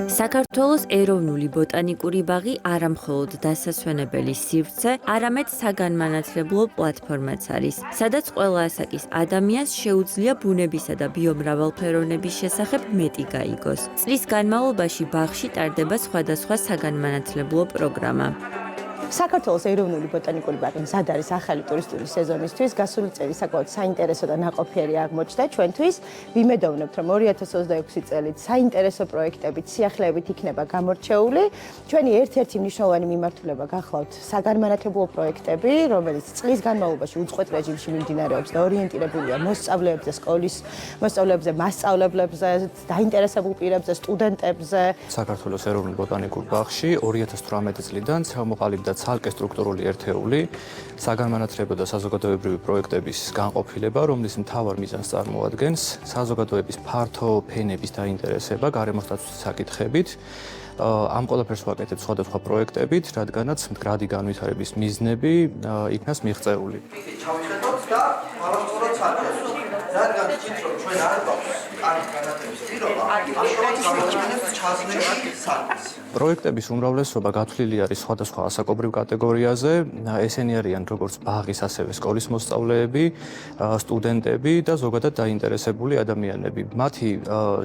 საქართველოს ეროვნული ბოტანიკური ბაღი არა მხოლოდ დასასვენებელი სივრცე, არამედ საგანმანათლებლო პლატფორმაც არის, სადაც ყველა ასაკის ადამიანს შეუძლია ბუნებისა და ბიომრავალფეროვნების შესახებ მეტი გაიგოს. წლის განმავლობაში ბაღში ტარდება სხვადასხვა საგანმანათლებლო პროგრამა. საქართველოს ეროვნული ბოტანიკური ბაღი მზად არის ახალი ტურისტული სეზონისთვის. გასული წელი საკმაოდ საინტერესო და ნაყოფიერი აღმოჩნდა ჩვენთვის. ვიმედოვნებთ, რომ 2026 წელით საინტერესო პროექტებით, სიახლეებით იქნება გამორჩეული. ჩვენი ერთ-ერთი მნიშვნელოვანი მიმართულება გახლავთ საგანმანათლებლო პროექტები, რომელიც წლის განმავლობაში უწყვეტ რეჟიმში მიმდინარეობს და ორიენტირებულია მოსწავლეებზე, სკოლის მოსწავლეებზე, მასწავლებლებზე, დაინტერესებულ პირებზე, სტუდენტებზე. საქართველოს ეროვნულ ბოტანიკურ ბაღში 2018 წლიდან ჩამოყალიბდა ცალკე სტრუქტურული ერთეული საგანმანათლებლო და საზოგადოებრივი პროექტების განყოფილება, რომლის მთავარ მიზანს წარმოადგენს საზოგადოების ფართო ფენების დაინტერესება გარემოსდაცვითი საკითხებით. ამ ყველაფერს ვაკეთებთ სხვადასხვა პროექტებით, რადგანაც მდგრადი განვითარების მიზნები იქნას მიღწეული. ჩავიხედოთ და არასწორად საჭიროა, რადგან თვითონ ჩვენ არ გვაქვს კარგი განათლების პირობა, ამიტომ გამოჩვენებს ჩაზნეში საქმეს. პროექტების უმრავლესობა გათვლილი არის სხვადასხვა ასაკობრივ კატეგორიაზე. ესენი არიან როგორც ბაღის, ასევე სკოლის მოსწავლეები, სტუდენტები და ზოგადად დაინტერესებული ადამიანები. მათი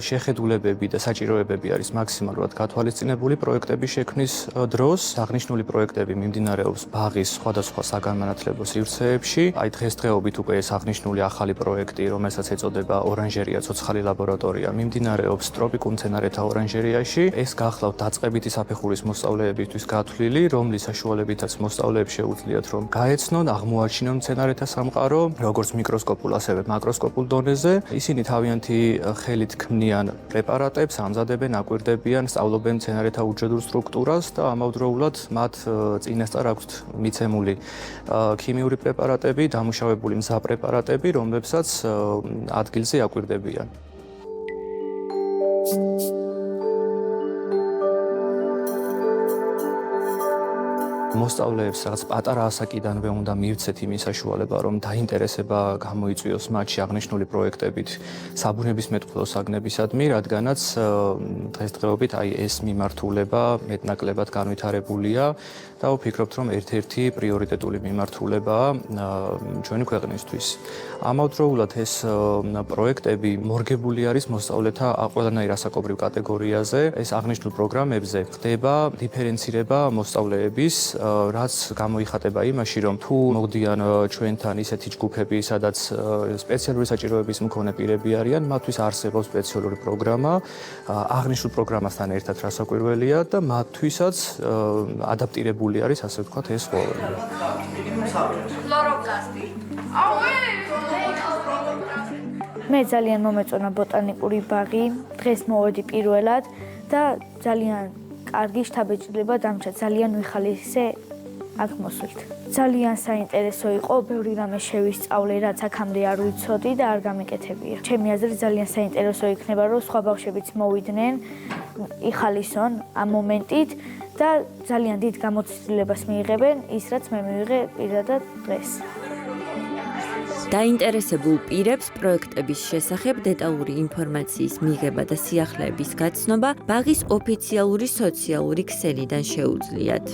შეხედულებები და საჭიროებები არის მაქსიმალურად გათვალისწინებული პროექტების შექმნის დროს. აღნიშნული პროექტები მიმდინარეობს ბაღის სხვადასხვა საგანმანათლებლო სივრცეებში. აი დღესდღეობით უკვე ეს აღნიშნული ახალი პროექტი, რომელსაც ეწოდება ორანჟერია ცოცხალი ლაბორატორია, მიმდინარეობს ტროპიკულ მცენარეთა ორანჟერიაში. ეს გახლავთ დაწყებითი საფეხურის მოსწავლეებისთვის გათვლილი, რომლის საშუალებითაც მოსწავლეებს შეუძლიათ რომ გაეცნონ, აღმოაჩინონ მცენარეთა სამყარო, როგორც მიკროსკოპულ, ასევე მაკროსკოპულ დონეზე. ისინი თავიანთი ხელით ქმნიან პრეპარატებს, ამზადებენ, აკვირდებიან, სწავლობენ მცენარეთა უჯრედურ სტრუქტურას და ამავდროულად მათ წინასწარ აქვთ მიცემული ქიმიური პრეპარატები, დამუშავებული მზა პრეპარატები, რომლებსაც ადგილზე აკვირდებიან. მოსწავლეებს რაც პატარა ასაკიდანვე უნდა მივცეთ იმის საშუალება, რომ დაინტერესება გამოიწვიოს მათში აღნიშნული პროექტებით საბუნებისმეტყველო საგნებისადმი, რადგანაც დღესდღეობით აი ეს მიმართულება მეტნაკლებად განვითარებულია და ვფიქრობთ, რომ ერთ-ერთი პრიორიტეტული მიმართულებაა ჩვენი ქვეყნისთვის. ამავდროულად ეს პროექტები მორგებული არის მოსწავლეთა ყველანაირ ასაკობრივ კატეგორიაზე. ეს აღნიშნულ პროგრამებზე ხდება დიფერენცირება მოსწავლეების, რაც გამოიხატება იმაში, რომ თუ მოდიან ჩვენთან ისეთი ჯგუფები, სადაც სპეციალური საჭიროების მქონე პირები არიან, მათთვის არსებობს სპეციალური პროგრამა, აღნიშნულ პროგრამასთან ერთად რასაკვირველია და მათთვისაც ადაპტირებული არის, ასე ვთქვათ, ეს ყველაფერი. მე ძალიან მომეწონა ბოტანიკური ბაღი, დღეს მოვედი პირველად და ძალიან კარგი შთაბეჭდილება დამჭა, ძალიან ვიხალისე აქ მოსვლით. ძალიან საინტერესო იყო, ბევრი რამე შევისწავლე, რაც აქამდე არ ვიცოდი და არ გამიკეთებია. ჩემი აზრით ძალიან საინტერესო იქნება, რომ სხვა ბავშვებიც მოვიდნენ, იხალისონ ამ მომენტით და ძალიან დიდ გამოცდილებას მიიღებენ ის, რაც მე მივიღე პირადად დღეს. დაინტერესებულ პირებს პროექტების შესახებ დეტალური ინფორმაციის მიღება და სიახლეების გაცნობა ბაღის ოფიციალური სოციალური ქსელიდან შეუძლიათ.